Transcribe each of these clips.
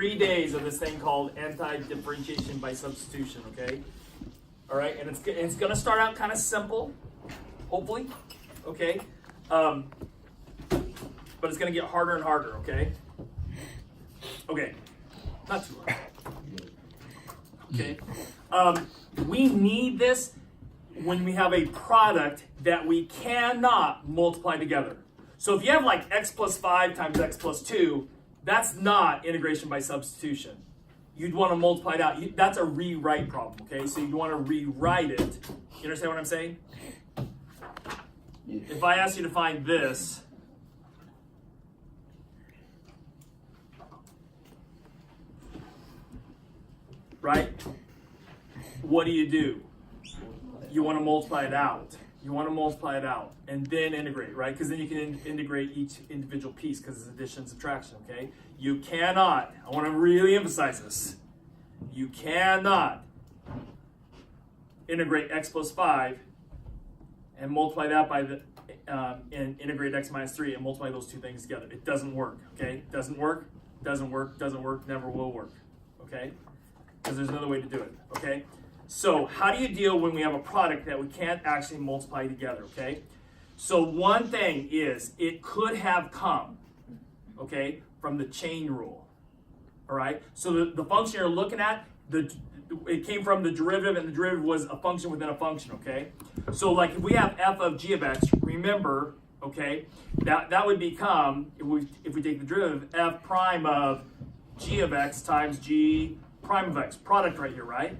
3 days of this thing called anti-differentiation by substitution, okay? All right, and it's going to start out kind of simple, hopefully, okay? But it's going to get harder and harder, okay? Okay, not too hard. Okay, we need this when we have a product that we cannot multiply together. So if you have like x plus 5 times x plus 2, that's not integration by substitution. You'd want to multiply it out. That's a rewrite problem, okay? So you'd want to rewrite it. You understand what I'm saying? If I ask you to find this, right? What do? You want to multiply it out. You want to multiply it out and then integrate, right? Because then you can integrate each individual piece because it's addition and subtraction, okay? You cannot, I want to really emphasize this, you cannot integrate x plus 5 and multiply that by the, and integrate x minus 3 and multiply those two things together. It doesn't work, okay? It doesn't work, doesn't work, doesn't work, never will work, okay? Because there's another way to do it, okay? So how do you deal when we have a product that we can't actually multiply together, okay? So one thing is, it could have come, okay, from the chain rule, all right? So the function you're looking at, it came from the derivative, and the derivative was a function within a function, okay? So like if we have f of g of x, remember, okay, that would become, if we take the derivative, f prime of g of x times g prime of x, product right here, right?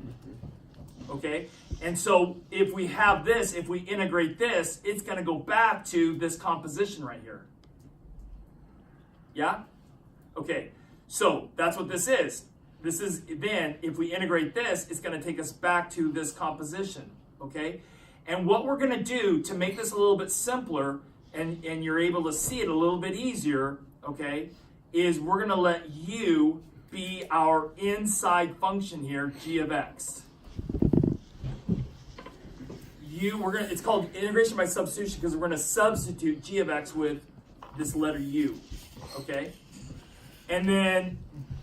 Okay, and so if we have this, if we integrate this, it's going to go back to this composition right here. Yeah? Okay, so that's what this is. This is then, if we integrate this, it's going to take us back to this composition. Okay, and what we're going to do to make this a little bit simpler and you're able to see it a little bit easier, okay, is we're going to let u be our inside function here, g of x. It's called integration by substitution because we're going to substitute g of x with this letter u, okay? And then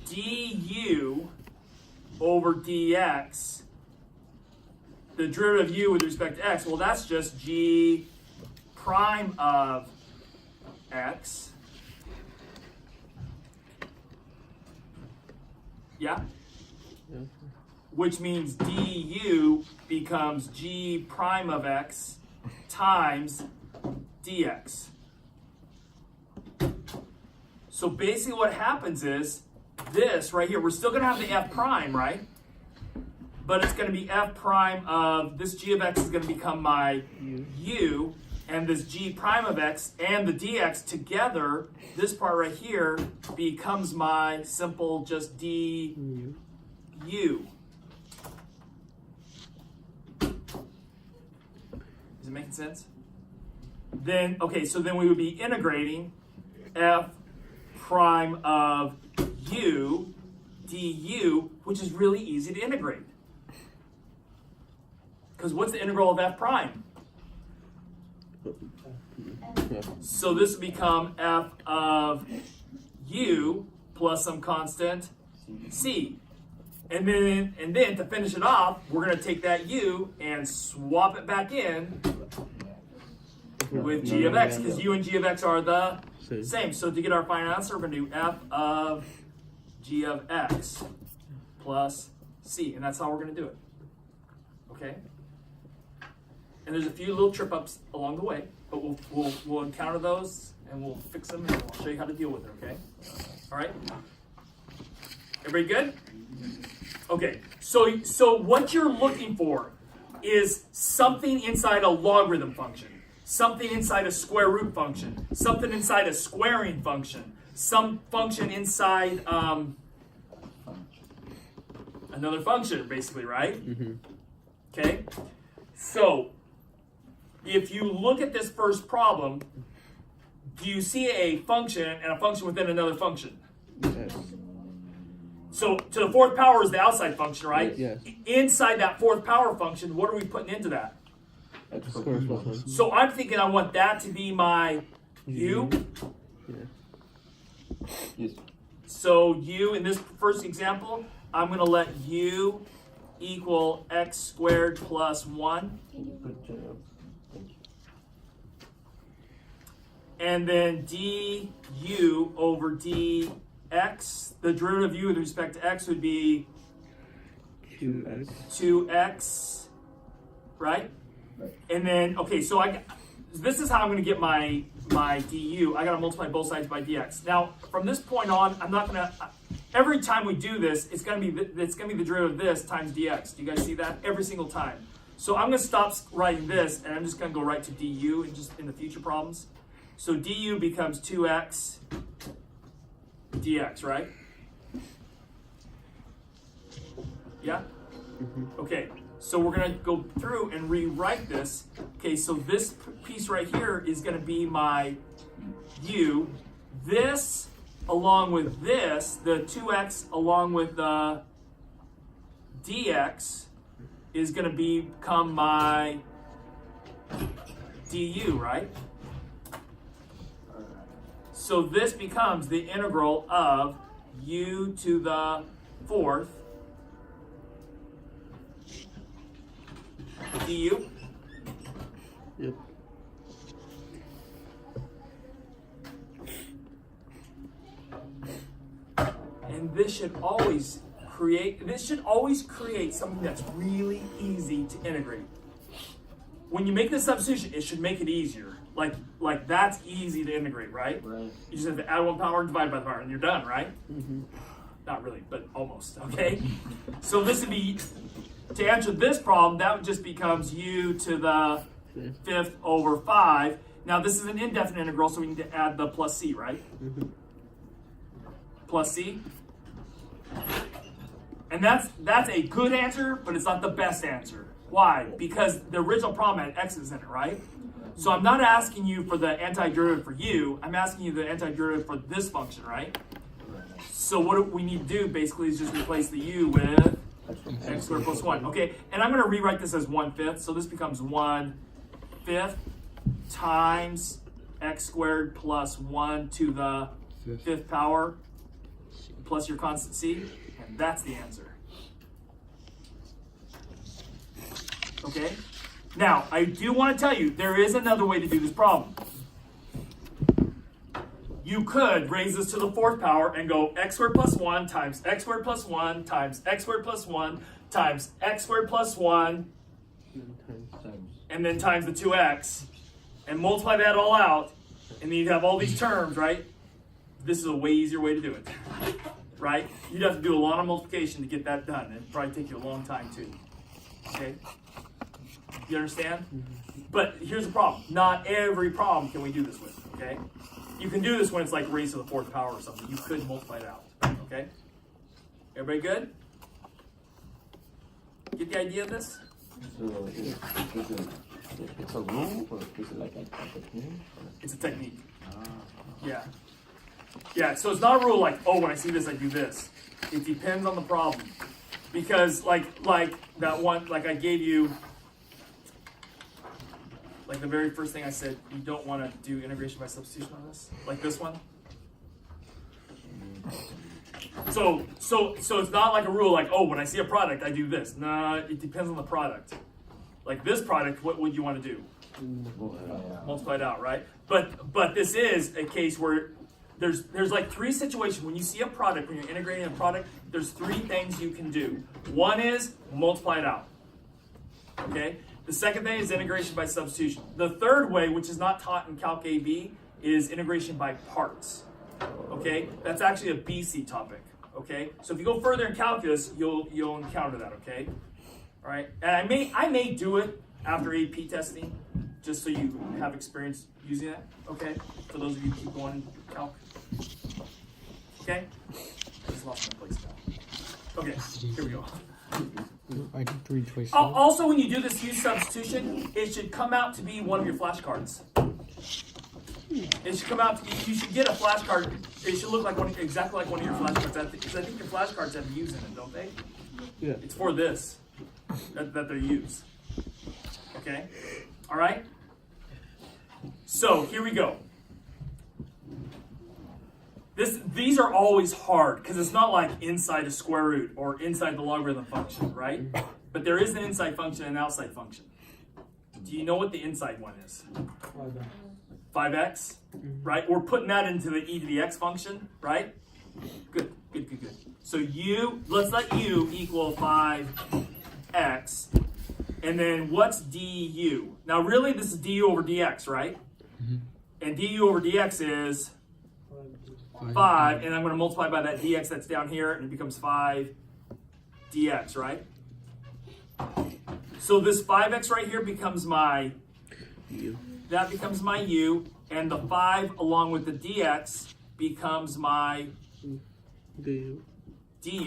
du over dx, the derivative of u with respect to x, well, that's just g prime of x. Yeah? Which means du becomes g prime of x times dx. So basically what happens is this right here, we're still going to have the f prime, right? But it's going to be f prime of, this g of x is going to become my u, and this g prime of x and the dx together, this part right here becomes my simple just du. Is it making sense? Then, okay, so then we would be integrating f prime of u du, which is really easy to integrate. Because what's the integral of f prime? So this would become f of u plus some constant c. And then to finish it off, we're going to take that u and swap it back in with g of x, because u and g of x are the same. So to get our final answer, we're going to do f of g of x plus c, and that's how we're going to do it. Okay? And there's a few little trip ups along the way, but we'll encounter those and we'll fix them and we'll show you how to deal with it. Okay? All right? Everybody good? Okay, so what you're looking for is something inside a logarithm function, something inside a square root function, something inside a squaring function, some function inside another function, basically, right? Mm-hmm. Okay, so if you look at this first problem, do you see a function and a function within another function? Yes. So to the fourth power is the outside function, right? Yes. Inside that fourth power function, what are we putting into that? X squared plus 1. So I'm thinking I want that to be my u. Yeah. Yes. So u, in this first example, I'm going to let u equal x squared plus 1. Good job. Thank you. And then du over dx, the derivative of u with respect to x would be 2x. 2x, right? Right. And then, okay, so this is how I'm going to get my du. I got to multiply both sides by dx. Now, from this point on, I'm not going to, every time we do this, it's going to be the derivative of this times dx. Do you guys see that? Every single time. So I'm going to stop writing this, and I'm just going to go right to du in the future problems. So du becomes 2x dx, right? Yeah? Okay, so we're going to go through and rewrite this. Okay, so this piece right here is going to be my u. This, along with this, the 2x along with the dx, is going to become my du, right? So this becomes the integral of u to the 4th du. Yep. And this should always create something that's really easy to integrate. When you make the substitution, it should make it easier. Like that's easy to integrate, right? Right. You just have to add 1 power and divide by the power, and you're done, right? Mm-hmm. Not really, but almost, okay? So this would be, to answer this problem, that just becomes u to the 5th over 5. Now this is an indefinite integral, so we need to add the plus c, right? Mm-hmm. Plus c. And that's a good answer, but it's not the best answer. Why? Because the original problem had x's in it, right? So I'm not asking you for the antiderivative for u, I'm asking you the antiderivative for this function, right? So what we need to do basically is just replace the u with x squared plus 1. Okay, and I'm going to rewrite this as 1/5, so this becomes 1/5 times x squared plus 1 to the 5th power plus your constant c, and that's the answer. Okay? Now, I do want to tell you, there is another way to do this problem. You could raise this to the 4th power and go x squared plus 1 times x squared plus 1 times x squared plus 1 times x squared plus 1, and then times the 2x, and multiply that all out, and then you'd have all these terms, right? This is a way easier way to do it, right? You'd have to do a lot of multiplication to get that done, and it'd probably take you a long time too, okay? You understand? But here's the problem. Not every problem can we do this with, okay? You can do this when it's like raised to the 4th power or something. You could multiply it out, okay? Everybody good? Get the idea of this? So it's a rule, or is it like a technique? It's a technique. Yeah. Yeah, so it's not a rule like, oh, when I see this, I do this. It depends on the problem. Because like that one, like I gave you, like the very first thing I said, you don't want to do integration by substitution on this, like this one. So it's not like a rule like, oh, when I see a product, I do this. Nah, it depends on the product. Like this product, what would you want to do? Multiply it out, right? But this is a case where there's like 3 situations. When you see a product, when you're integrating a product, there's 3 things you can do. One is multiply it out. Okay? The second thing is integration by substitution. The third way, which is not taught in Calc AB, is integration by parts. Okay? That's actually a BC topic. Okay? So if you go further in calculus, you'll encounter that, okay? All right? And I may do it after AP testing, just so you have experience using it, okay? For those of you who keep going in calc. Okay? I just lost my place now. Okay, here we go. I did 3 twice. Also, when you do this use substitution, it should come out to be one of your flashcards. It should come out to be, you should get a flashcard. It should look like exactly like one of your flashcards. Because I think your flashcards have use in it, don't they? Yeah. It's for this that they're used. Okay? All right? So, here we go. These are always hard because it's not like inside a square root or inside the logarithm function, right? But there is an inside function and an outside function. Do you know what the inside one is? 5x, right? We're putting that into the e to the x function, right? Good. So let's let u equal 5x. And then what's du? Now really this is du over dx, right? And du over dx is 5, and I'm going to multiply by that dx that's down here, and it becomes 5 dx, right? So this 5x right here becomes my u. That becomes my u, and the 5 along with the dx becomes my du,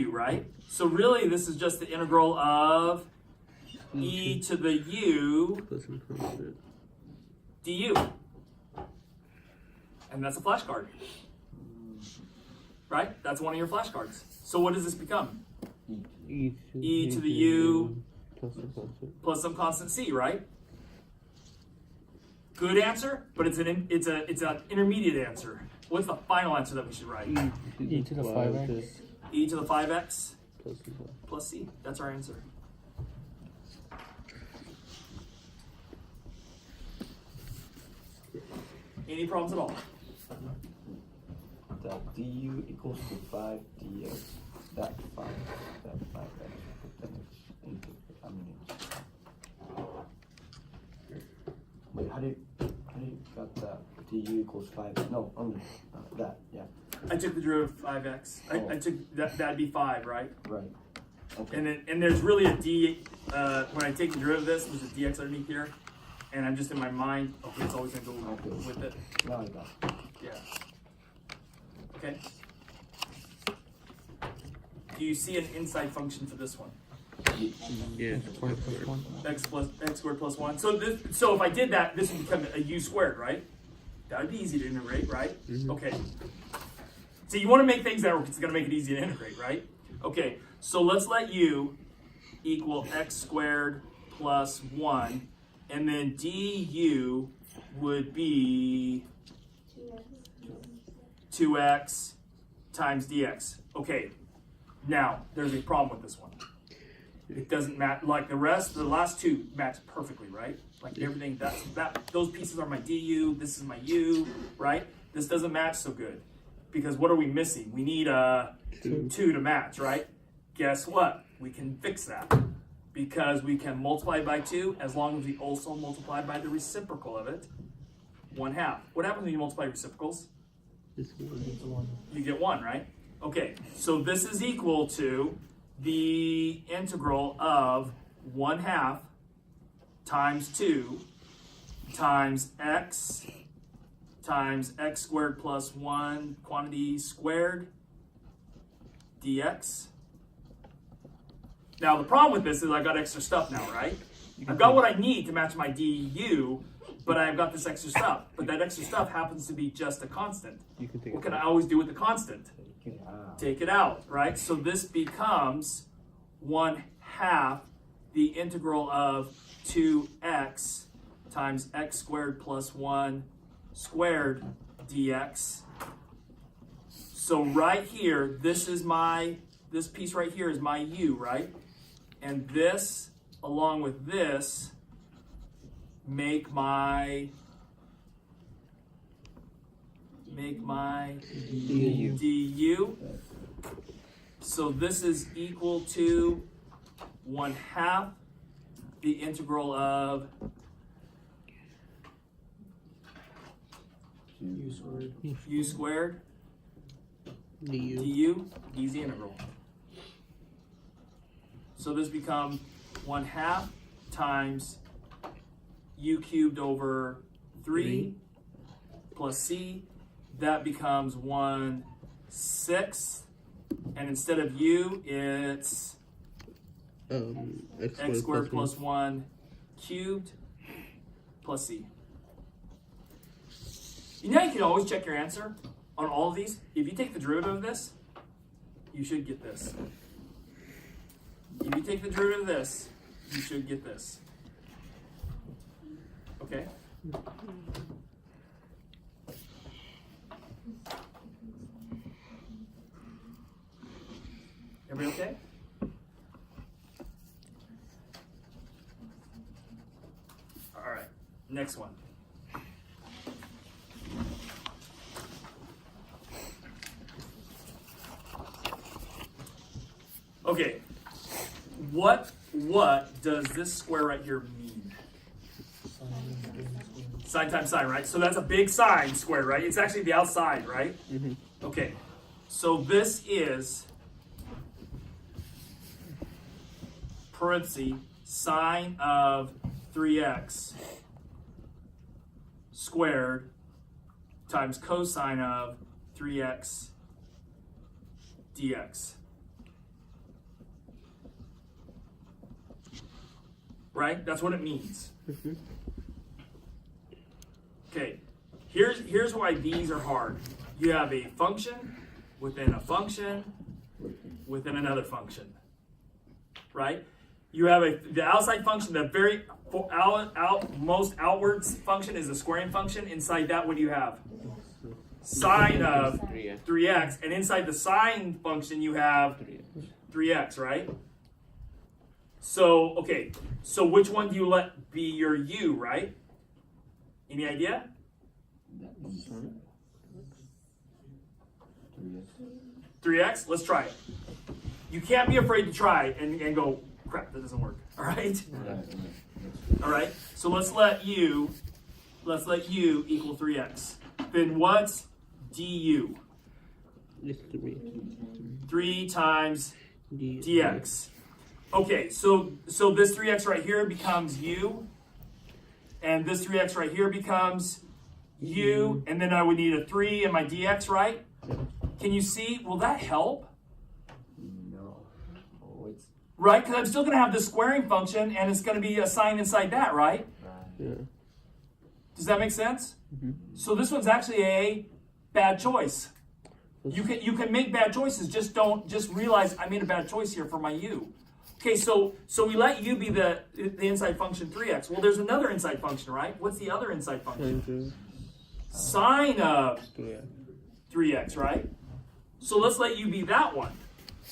right? So really this is just the integral of e to the u du. And that's a flashcard. Right? That's one of your flashcards. So what does this become? E to the u plus some constant c, right? Good answer, but it's an intermediate answer. What's the final answer that we should write? E to the 5x. E to the 5x plus c. That's our answer. Any problems at all? That du equals to 5 dx. That 5 that into Wait, how did you got that du equals 5? No, only that, yeah. I took the derivative of 5x. I took that'd be 5, right? Right. Okay. And there's really a d. When I take the derivative of this, there's a dx underneath here, and I'm just in my mind. Okay, it's always gonna go with it. Now I got it. Yeah. Okay. Do you see an inside function for this one? Yeah. Squared plus 1. X squared plus 1. So if I did that, this would become a u squared, right? That would be easy to integrate, right? Okay. So you want to make things that are going to make it easy to integrate, right? Okay. So let's let u equal x squared plus 1, and then du would be 2x times dx. Okay, now there's a problem with this one. It doesn't match like the rest. The last two match perfectly, right? Like everything. Those pieces are my du. This is my u, right? This doesn't match so good because what are we missing? We need a 2 to match, right? Guess what? We can fix that because we can multiply by 2 as long as we also multiply by the reciprocal of it, 1/2. What happens when you multiply reciprocals? You get 1, right? Okay, so this is equal to the integral of 1/2 times 2 times x squared plus 1 quantity squared dx. Now the problem with this is I've got extra stuff now, right? I've got what I need to match my du, but I've got this extra stuff. But that extra stuff happens to be just a constant. What can I always do with the constant? Take it out, right? So this becomes 1/2 the integral of 2x times x squared plus 1 squared dx. So right here, this piece right here is my u, right? And this, along with this, make my du. So this is equal to 1/2 the integral of u squared du, easy integral. So this becomes 1/2 times u cubed over 3 plus c. That becomes 1/6, and instead of u, it's x squared plus 1 cubed plus c. You know you can always check your answer on all of these. If you take the derivative of this, you should get this. If you take the derivative of this, you should get this. Okay? Everybody okay? All right, next one. Okay, what does this square right here mean? Sine times sine, right? So that's a big sine squared, right? It's actually the outside, right? Mm-hmm. Okay, so this is parenthesis sine of 3x squared times cosine of 3x dx. Right? That's what it means. Mm-hmm. Okay, here's why these are hard. You have a function within a function within another function, right? You have the outside function, the very most outwards function is the squaring function. Inside that, what do you have? Sine of 3x, and inside the sine function, you have 3x, right? So, okay, so which one do you let be your u, right? Any idea? 3x? Let's try it. You can't be afraid to try and go, crap, that doesn't work. All right? All right, so let's let u equal 3x. Then what's du? It's 3. 3 times dx. Okay, so this 3x right here becomes u, and this 3x right here becomes u, and then I would need a 3 in my dx, right? Can you see? Will that help? No. Oh, it's Right, because I'm still going to have this squaring function, and it's going to be a sine inside that, right? Yeah. Does that make sense? Mm-hmm. So this one's actually a bad choice. You can make bad choices. Just realize I made a bad choice here for my u. Okay, so we let u be the inside function 3x. Well, there's another inside function, right? What's the other inside function? Sine of 3x, right? So let's let u be that one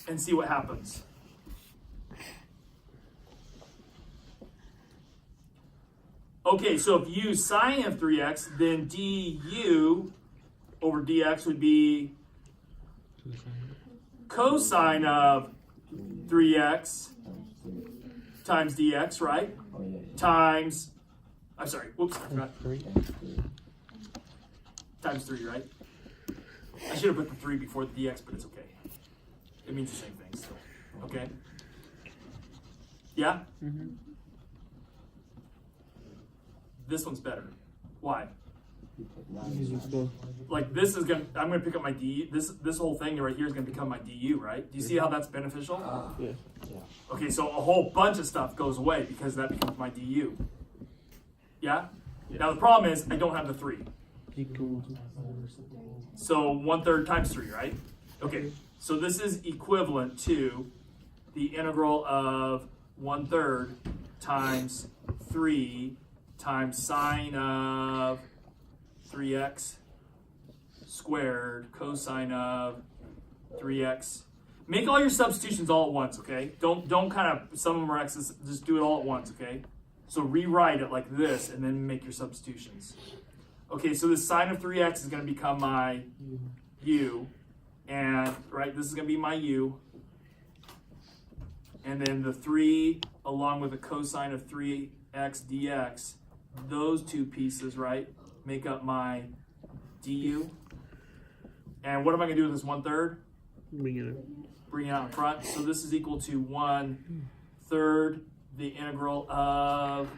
and see what happens. Okay, so if u sine of 3x, then du over dx would be cosine of 3x times dx, right? oh yeah. Times, I'm sorry, whoops, I forgot. 3. Times 3, right? I should have put the 3 before the dx, but it's okay. It means the same thing still. Okay? Yeah? Mm-hmm. This one's better. Why? Using both. Like this is gonna, I'm gonna pick up my du. This whole thing right here is gonna become my du, right? Do you see how that's beneficial? Yeah. Okay, so a whole bunch of stuff goes away because that becomes my du. Yeah? Now the problem is I don't have the 3. Equal. So 1/3 times 3, right? Okay, so this is equivalent to the integral of 1/3 times 3 times sine of 3x squared cosine of 3x. Make all your substitutions all at once, okay? Don't kind of, some of them are x's, just do it all at once, okay? So rewrite it like this and then make your substitutions. Okay, so this sine of 3x is going to become my u, and right, this is going to be my u, and then the 3 along with the cosine of 3x dx, those two pieces, right, make up my du. And what am I going to do with this 1/3? Bring it up. Bring it out in front. So this is equal to 1/3 the integral of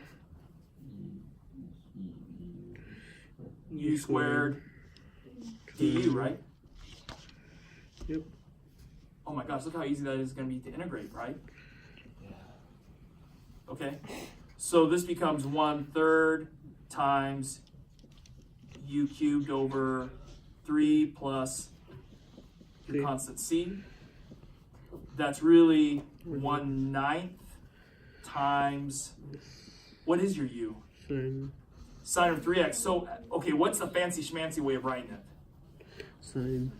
u squared du, right? Yep. Oh my gosh, look how easy that is going to be to integrate, right? Okay, so this becomes 1/3 times u cubed over 3 plus your Okay. constant c. That's really 1/9 times, what is your u? Sine. Sine of 3x. So, okay, what's the fancy schmancy way of writing it? Sine.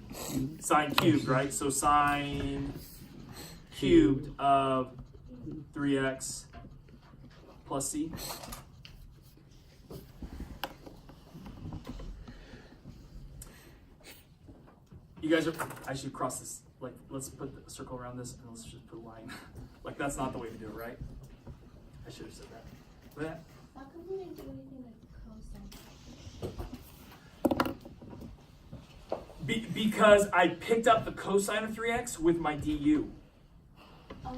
Sine cubed, right? So sine cubed of 3x plus c. You guys are, I should cross this, like, let's put a circle around this and let's just put a line. Like, that's not the way to do it, right? I should have said that. But How come we didn't do anything with cosine? because I picked up the cosine of 3x with my du. Oh, okay.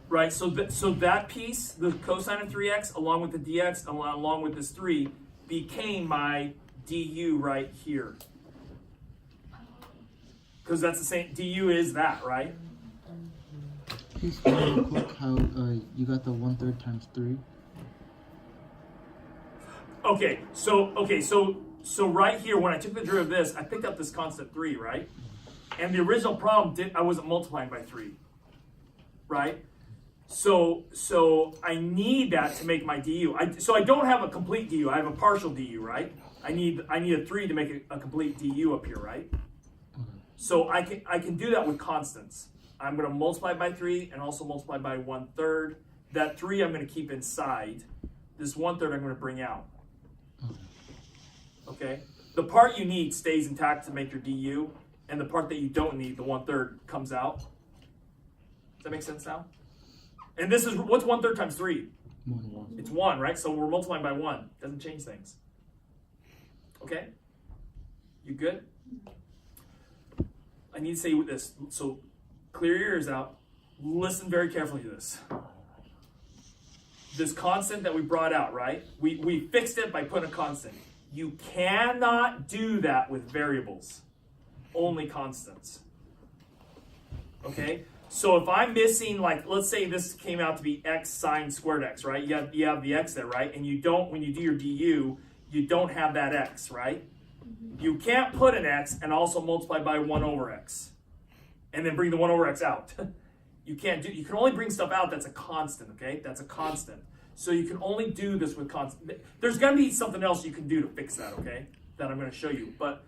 Right, so that piece, the cosine of 3x, along with the dx, along with this 3, became my du right here. Because that's the same, du is that, right? Please tell me real quick how you got the 1/3 times 3. Okay, so right here, when I took the derivative of this, I picked up this constant 3, right? And the original problem, I wasn't multiplying by 3, right? So I need that to make my du. So I don't have a complete du, I have a partial du, right? I need a 3 to make a complete du up here, right? So I can do that with constants. I'm going to multiply by 3 and also multiply by 1/3. That 3 I'm going to keep inside. This 1/3 I'm going to bring out. Okay? The part you need stays intact to make your du, and the part that you don't need, the 1/3, comes out. Does that make sense now? And this is, what's 1/3 times 3? 1. It's 1, right? So we're multiplying by 1. Doesn't change things. Okay? You good? I need to say with this, so clear your ears out, listen very carefully to this. This constant that we brought out, right? We fixed it by putting a constant. You cannot do that with variables, only constants. Okay? So if I'm missing, like, let's say this came out to be x sine squared x, right? You have the x there, right? And you don't, when you do your du, you don't have that x, right? You can't put an x and also multiply by 1/x. And then bring the 1/x out. You can't do, you can only bring stuff out that's a constant, okay? That's a constant. So you can only do this with constant. There's gonna be something else you can do to fix that, okay? That I'm gonna show you. But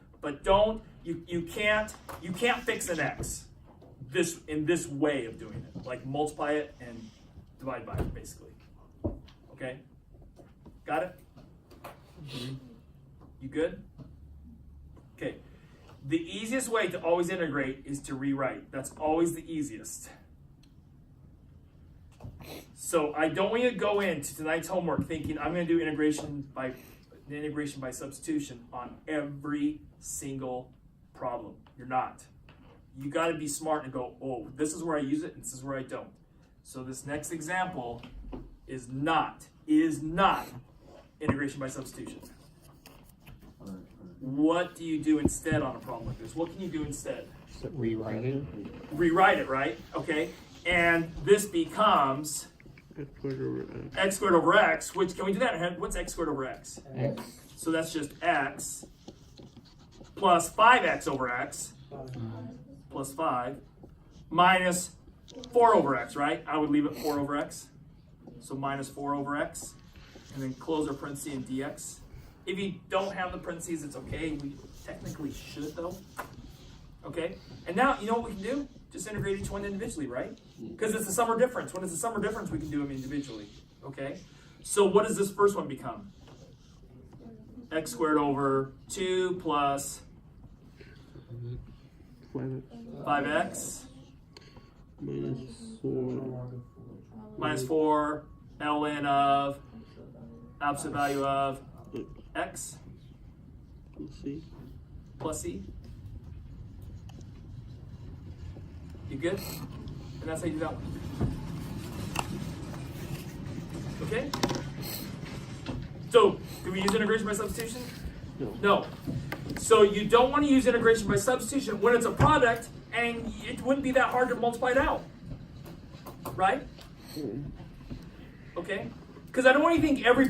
don't, you can't fix an x in this way of doing it. Like multiply it and divide by it, basically. Okay? Got it? You good? Okay. The easiest way to always integrate is to rewrite. That's always the easiest. So I don't want you to go into tonight's homework thinking I'm going to do integration by substitution on every single problem. You're not. You got to be smart and go, oh, this is where I use it and this is where I don't. So this next example is not integration by substitution. What do you do instead on a problem like this? What can you do instead? So rewrite it. Rewrite it, right? Okay. And this becomes x squared over x, which, can we do that? What's x squared over x? X. So that's just x plus 5x over x plus 5 minus 4 over x, right? I would leave it 4 over x. So minus 4 over x. And then close our parentheses and dx. If you don't have the parentheses, it's okay. We technically should, though. Okay? And now, you know what we can do? Just integrate each one individually, right? Because it's a sum or difference. When it's a sum or difference, we can do them individually. Okay? So what does this first one become? X squared over 2 plus 5x minus 4 ln of absolute value of x plus c. You good? And that's how you do that one. Okay? So, do we use integration by substitution? No. So you don't want to use integration by substitution when it's a product and it wouldn't be that hard to multiply it out. Right? Okay? Because I don't want you to think every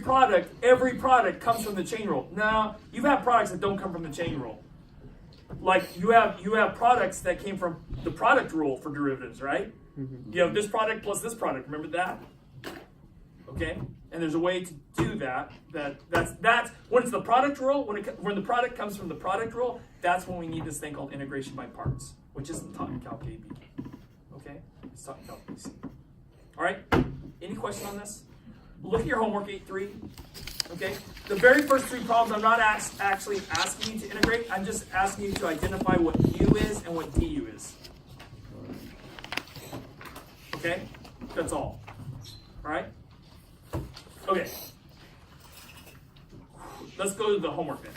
product comes from the chain rule. No, you've had products that don't come from the chain rule. Like you have products that came from the product rule for derivatives, right? You have this product plus this product. Remember that? Okay? And there's a way to do that. That's when it's the product rule. When the product comes from the product rule, that's when we need this thing called integration by parts, which isn't taught in Calc AB. Okay? It's talking about BC. All right. Any question on this? Look at your homework 8.3. Okay. The very first three problems, I'm not actually asking you to integrate. I'm just asking you to identify what u is and what du is. Okay. That's all. All right. Okay. Let's go to the homework then.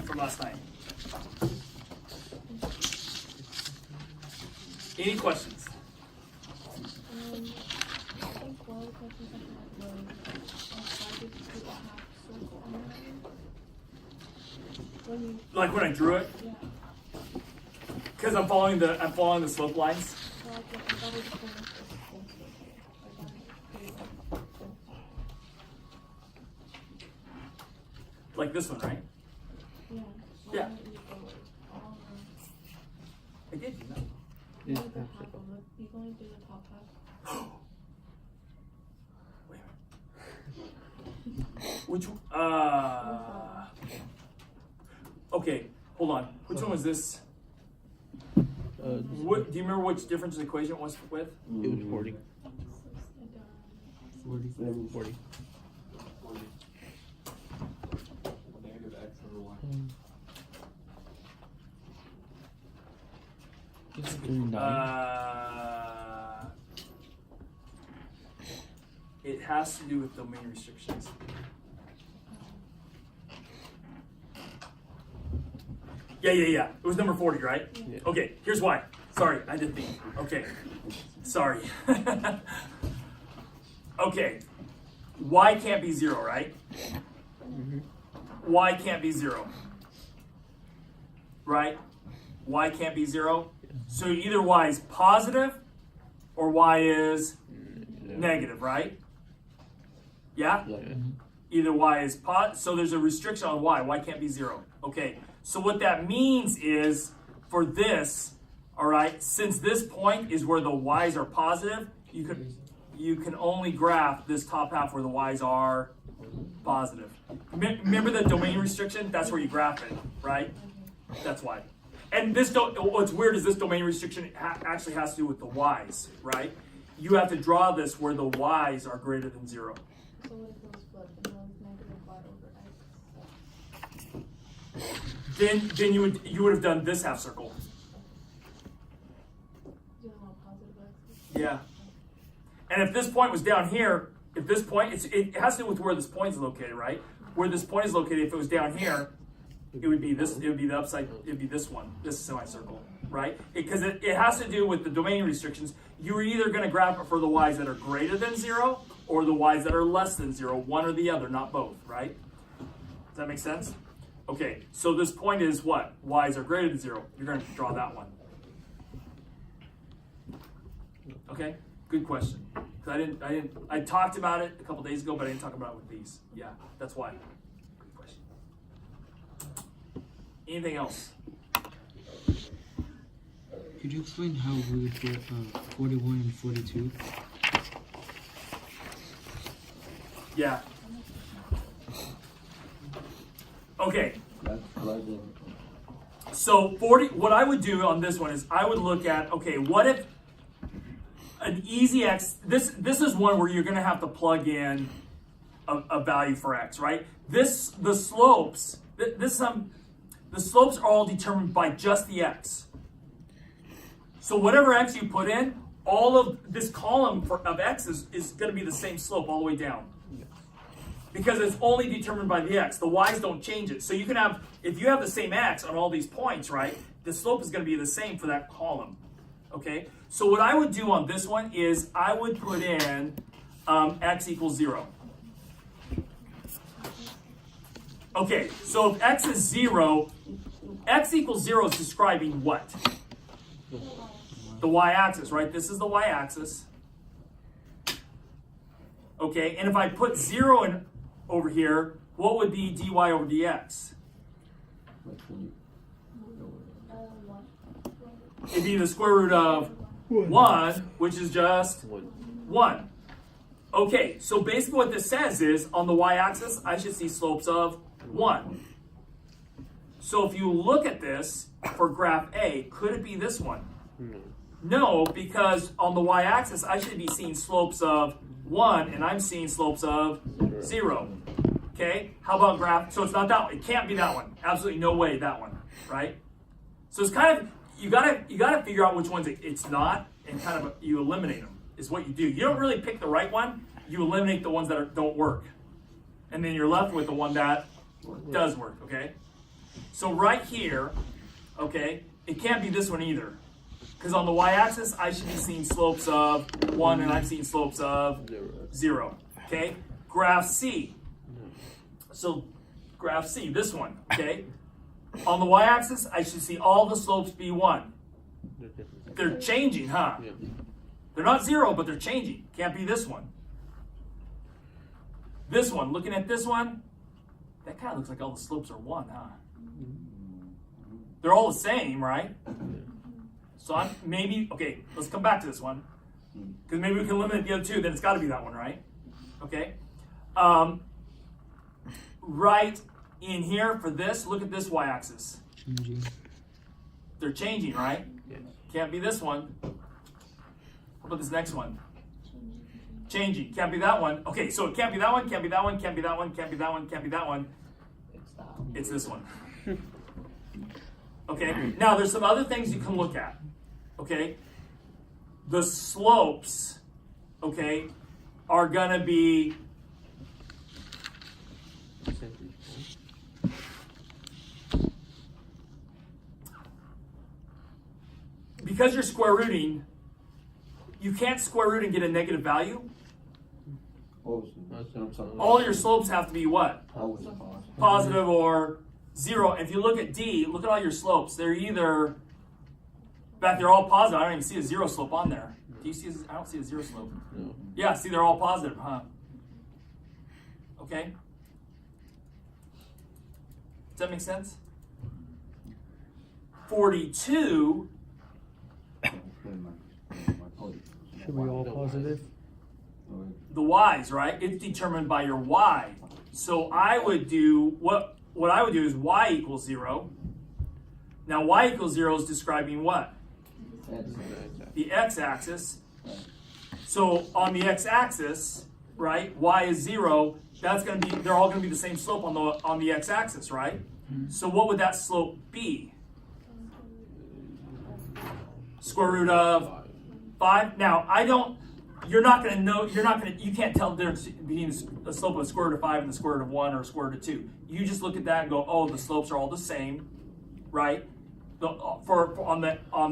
From last night. Any questions? I think one of the questions I had was, why did you do a half circle on that one? When you, Like when I drew it, yeah, because I'm following the slope lines. well, I thought it was going to be the same thing. I thought it was Like this one, right? yeah. Yeah. Why don't you go all I did, you know. This the, the half half circle. of it? You going to do the top half? Wait a minute. Which okay, hold on. Which one was this? What do you remember which difference the equation was with? It was 40. 40. 40. Negative x over y. This is 39. It has to do with domain restrictions. Yeah. It was number 40, right? Yeah. Okay, here's why. Sorry, I didn't think. Okay, sorry. Okay, y can't be 0, right? Y can't be 0. Right? Y can't be 0. So either y is positive or y is negative, right? Yeah? Yeah. Either y is so there's a restriction on y can't be 0. Okay, so what that means is for this, all right, since this point is where the y's are positive, you can only graph this top half where the y's are positive. Remember the domain restriction? That's where you graph it, right? That's why. And this what's weird is this domain restriction actually has to do with the y's, right? You have to draw this where the y's are greater than 0. So what if it was flipped and it was negative y over x? Then you would have done this half circle. Do you want positive x? Yeah. And if this point was down here, if this point, it has to do with where this point is located, right? Where this point is located, if it was down here, it would be this, it would be the upside, it would be this one, this semicircle, right? Because it has to do with the domain restrictions. You're either going to graph it for the y's that are greater than 0 or the y's that are less than 0, one or the other, not both, right? Does that make sense? Okay, so this point is what? Y's are greater than 0. You're going to draw that one. Okay, good question. I talked about it a couple days ago, but I didn't talk about it with these. Yeah, that's why. Good question. Anything else? Could you explain how we would get 41 and 42? Yeah. Okay. That's plug-in. So 40, what I would do on this one is I would look at, okay, what if an easy x, this is one where you're gonna have to plug in a value for x, right? The slopes are all determined by just the x. So whatever x you put in, all of this column of x is gonna be the same slope all the way down. Because it's only determined by the x. The y's don't change it. So you can have, if you have the same x on all these points, right, the slope is going to be the same for that column. Okay? So what I would do on this one is I would put in x equals 0. Okay, so if x is 0, x equals 0 is describing what? The y-axis, right? This is the y-axis. Okay, and if I put 0 in over here, what would be dy over dx? Like when you 1. It'd be the square root of 1, which is just 1. Okay, so basically what this says is, on the y-axis, I should see slopes of 1. So if you look at this for graph A, could it be this one? No. No, because on the y-axis, I should be seeing slopes of 1, and I'm seeing slopes of 0. Okay? How about graph? So it's not that one. It can't be that one. Absolutely no way that one, right? So it's kind of, you gotta figure out which ones it's not, and kind of you eliminate them, is what you do. You don't really pick the right one. You eliminate the ones that don't work. And then you're left with the one that does work, okay? So right here, okay, it can't be this one either. Because on the y-axis, I should be seeing slopes of 1, and I'm seeing slopes of 0. Okay? Graph C. So, graph C, this one, okay? On the y-axis, I should see all the slopes be 1. They're changing, huh? Yeah. They're not 0, but they're changing. Can't be this one. This one, looking at this one, that kind of looks like all the slopes are 1, huh? They're all the same, right? So I'm maybe, okay, let's come back to this one. Because maybe we can eliminate the other two, then it's got to be that one, right? Okay. Right in here for this, look at this y-axis. Changing. They're changing, right? Yes. Can't be this one. How about this next one? Changing. Can't be that one. Okay, so it can't be that one, can't be that one, can't be that one, can't be that one, can't be that one. It's this one. Okay, now there's some other things you can look at. Okay, the slopes, okay, are gonna be because you're square rooting, you can't square root and get a negative value. All your slopes have to be what? Positive or 0. If you look at D, look at all your slopes. They're either, in fact, they're all positive. I don't even see a 0 slope on there. Do you see? I don't see a 0 slope. No. Yeah, see, they're all positive, huh? Okay. Does that make sense? 42. Should be all positive? The y's, right? It's determined by your y. So I would do what I would do is y equals 0. Now y equals 0 is describing what? The x-axis. So on the x-axis, right? Y is 0. That's going to be. They're all going to be the same slope on the x-axis, right? So what would that slope be? Square root of 5. Now I don't. You're not going to know. You can't tell the difference between the slope of square root of 5 and the square root of 1 or square root of 2. You just look at that and go, oh, the slopes are all the same, right? On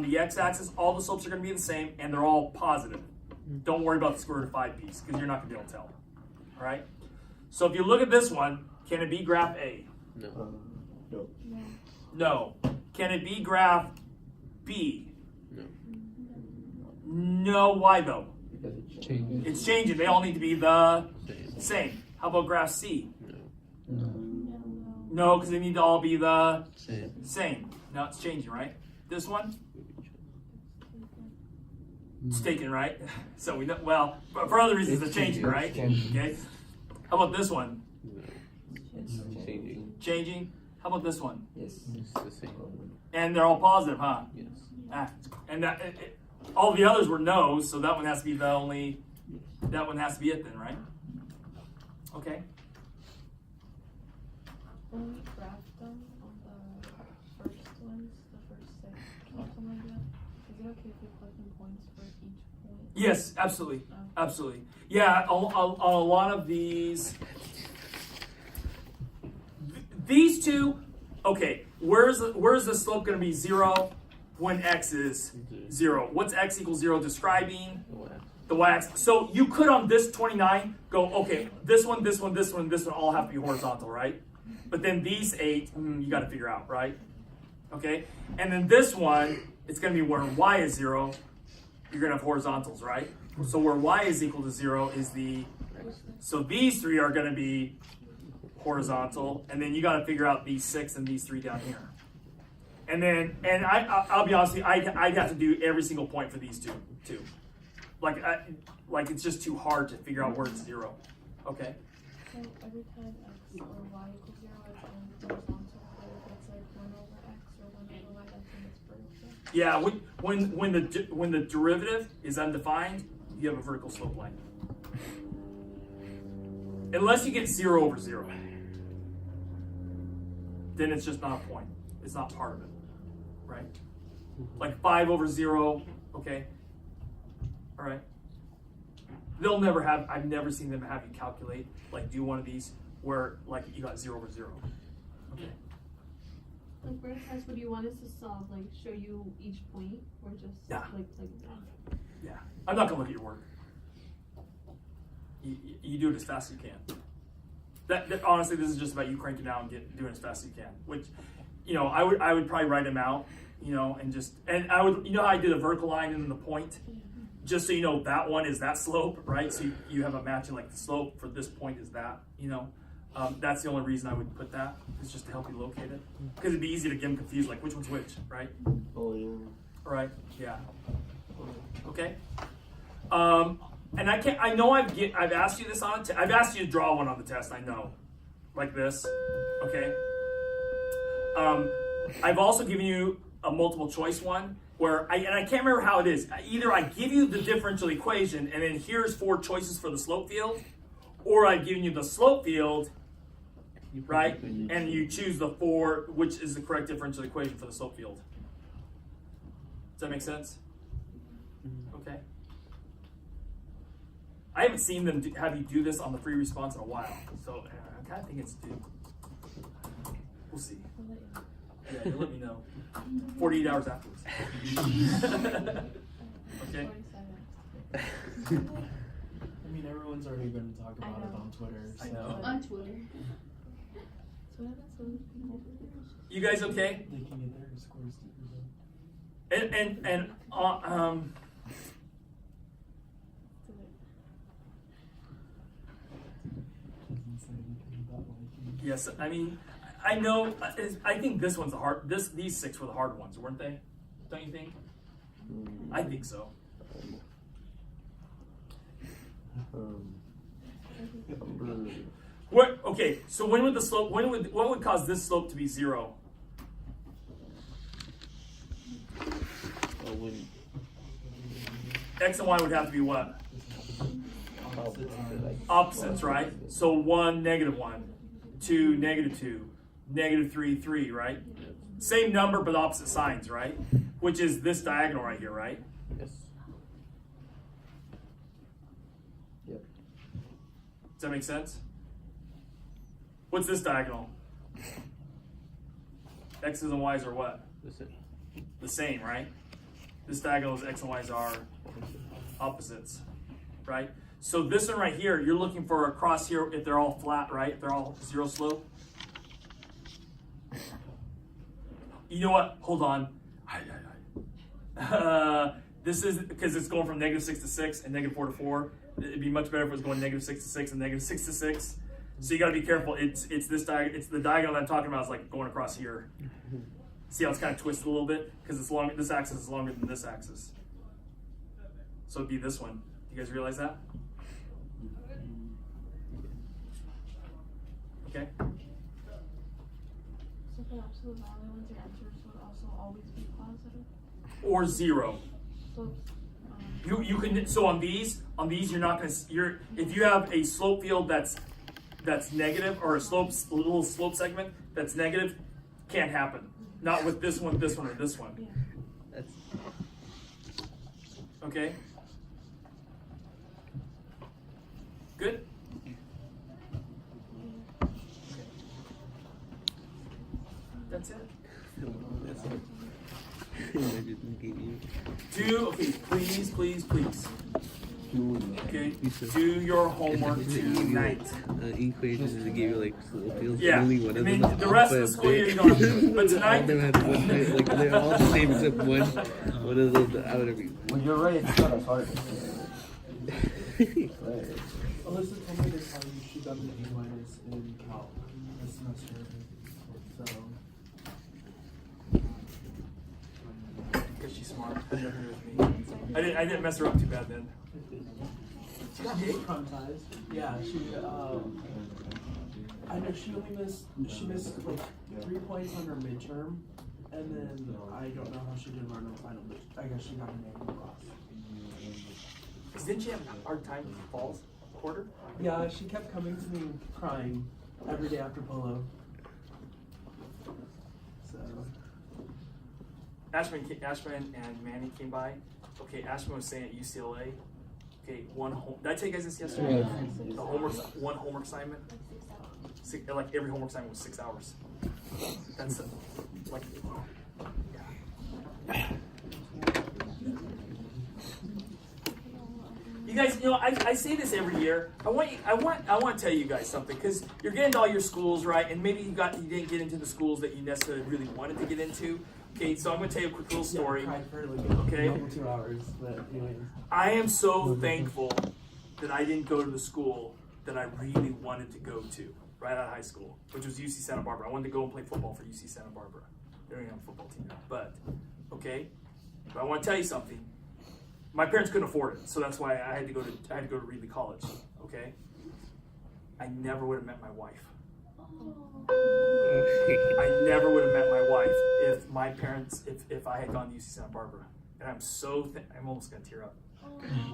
the x-axis, all the slopes are going to be the same, and they're all positive. Don't worry about the square root of 5 piece because you're not going to be able to tell. All right. So if you look at this one, can it be graph A? No. No. Can it be graph B? No. No. Why though? Changing. It's changing. They all need to be the same. How about graph C? No. No, because they need to all be the Same. same. Now it's changing, right? This one? It's taken, right? So we know, well, but for other reasons it's changing, right? Okay. How about this one? No. Changing. Changing. How about this one? Yes. It's the same. And they're all positive, huh? Yes. Ah, and that all the others were no's, so that one has to be the only. That one has to be it then, right? Okay. When we graph them on the first ones, the first 6, or something like that, is it okay if we plug in points for each point? Yes, absolutely, absolutely. Yeah, on a lot of these two. Okay, where's the slope going to be 0 when x is 0? What's x equals 0 describing? The y-axis. So you could on this 29 go, okay, this one, this one, this one, this one all have to be horizontal, right? But then these 8, you got to figure out, right? Okay, and then this one, it's going to be where y is 0. You're going to have horizontals, right? So where y is equal to 0 is so these 3 are going to be horizontal, and then you got to figure out these 6 and these 3 down here. And then, I'll be honest with you, I'd have to do every single point for these two too. Like it's just too hard to figure out where it's 0. Okay. So every time x or y equals 0, it's going horizontal, but if it's like 1 Yeah, when the derivative is undefined, you have a vertical slope line. Unless you get 0 over 0. Then it's just not a point. It's not part of it. Right? Like 5 over 0, okay? Alright. They'll never have, I've never seen them have you calculate, like do one of these where like you got 0 over 0. Okay. Like for test, would you want us to solve, like show you each point, or just Yeah. like Yeah. I'm not gonna look at your work. You do it as fast as you can. That honestly, this is just about you cranking out and doing as fast as you can. Which, you know, I would probably write them out, you know, and I would, you know how I did a vertical line and then the point, just so you know that one is that slope, right? So you have a matching, like the slope for this point is that, you know. That's the only reason I would put that, is just to help you locate it, because it'd be easy to get them confused, like which one's which, right? Oh, yeah. All right, yeah. Okay. And I know I've asked you this on I've asked you to draw one on the test, I know. Like this, okay? I've also given you a multiple choice one where I can't remember how it is. Either I give you the differential equation and then here's 4 choices for the slope field, or I've given you the slope field, right? And you choose the 4, which is the correct differential equation for the slope field. Does that make sense? Okay. I haven't seen them have you do this on the free response in a while, so I kind of think it's due. We'll see. Yeah, you'll let me know. 48 hours afterwards. Okay. I mean, everyone's already been talking about it on Twitter. So. I know. on Twitter. So what happens when people You guys okay? They can get their scores deeper. And do it? Doesn't say anything about liking. yes, I mean, I know. I think this one's the hard. These 6 were the hard ones, weren't they? Don't you think? I think so. What? Okay. So when would the slope? What would cause this slope to be 0? X and Y would have to be what? Opposites, right? So 1, -1, 2, -2, -3, 3, right? Same number but opposite signs, right? Which is this diagonal right here, right? Yes. Yep. Does that make sense? What's this diagonal? X's and Y's are what? The same, right? This diagonal is X and Y's are opposites, right? So this one right here, you're looking for across here if they're all flat, right? If they're all 0 slope. You know what? Hold on. This is because it's going from -6 to 6 and -4 to 4. It'd be much better if it was going -6 to 6 and -6 to 6. So you got to be careful. It's this diagonal. It's the diagonal that I'm talking about. Is like going across here. See how it's kind of twisted a little bit because it's long. This axis is longer than this axis. So it'd be this one. You guys realize that? Okay. So for absolute value ones, your answers would also always be positive. Or 0. So You can, so on these you're not gonna, if you have a slope field that's negative, or a little slope segment that's negative, can't happen. Not with this one, or this one. yeah. That's Okay? Good? That's it. that's it. I just gave you. Okay, please. Okay, You said- do your homework tonight. Equations to give you like slope fields. Yeah, Only one I of mean, them the rest of the school year you don't have to, but All tonight, of them had one, like they're all the same except one. One of those out of every. Well, you're right, it's not as hard. Right. Alyssa told me this how she got an A- in Calc this semester. So. because she's smart, nothing to do with me. I didn't mess her up too bad then. She got traumatized. Yeah, I know she missed like 3 points on her midterm, And then I don't know how she did learn in the final, but I guess she got an A in the class. Because didn't she have a hard time in falls quarter? Yeah, she kept coming to me crying every day after polo. So Ashman and Manny came by. Okay, Ashman was saying at UCLA. Okay, did I tell you guys this yesterday? Yeah. The one homework assignment. Like every homework assignment was 6 hours. That's like. Yeah. You guys, you know, I say this every year. I want to tell you guys something, because you're getting to all your schools, right? And maybe you didn't get into the schools that you necessarily really wanted to get into. Okay, so I'm going to tell you a quick little story. Yeah, I cried for like Okay. a couple 2 hours, but anyways. I am so thankful that I didn't go to the school that I really wanted to go to right out of high school, which was UC Santa Barbara. I wanted to go and play football for UC Santa Barbara. They don't even have a football team now, but okay. But I want to tell you something. My parents couldn't afford it, so that's why I had to go to Reedley College. Okay. I never would have met my wife. I never would have met my wife if my parents, if I had gone to UC Santa Barbara. And I'm so, I'm almost gonna tear up.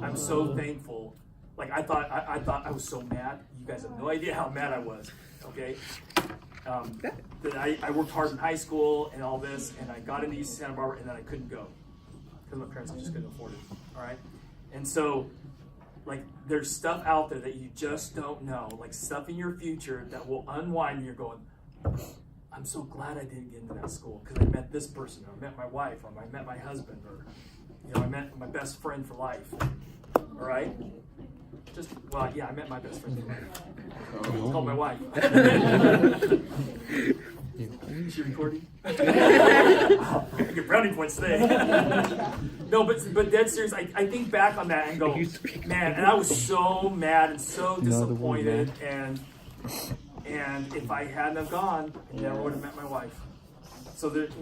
I'm so thankful. Like I thought I was so mad. You guys have no idea how mad I was. Okay. That I worked hard in high school and all this, and I got into UC Santa Barbara, and then I couldn't go because my parents just couldn't afford it. All right. And so, like, there's stuff out there that you just don't know, like stuff in your future that will unwind. And you're going, I'm so glad I didn't get into that school because I met this person, or I met my wife, or I met my husband, or I met my best friend for life. All right. I met my best friend for life. It's called my wife. Is she recording? I get brownie points today. No, but dead serious. I think back on that and go, man, and I was so mad and so disappointed, and if I hadn't have gone, I never would have met my wife. So that,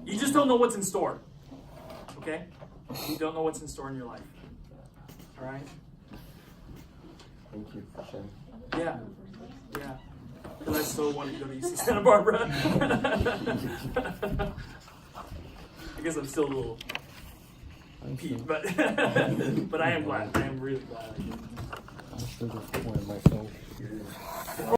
you just don't know what's in store. Okay? You don't know what's in store in your life. All right? Thank you for sharing. Yeah. Because I still wanted to go to UC Santa Barbara. I guess I'm still a little peeved, but I am glad. I am really glad I did. I'm still disappointed myself.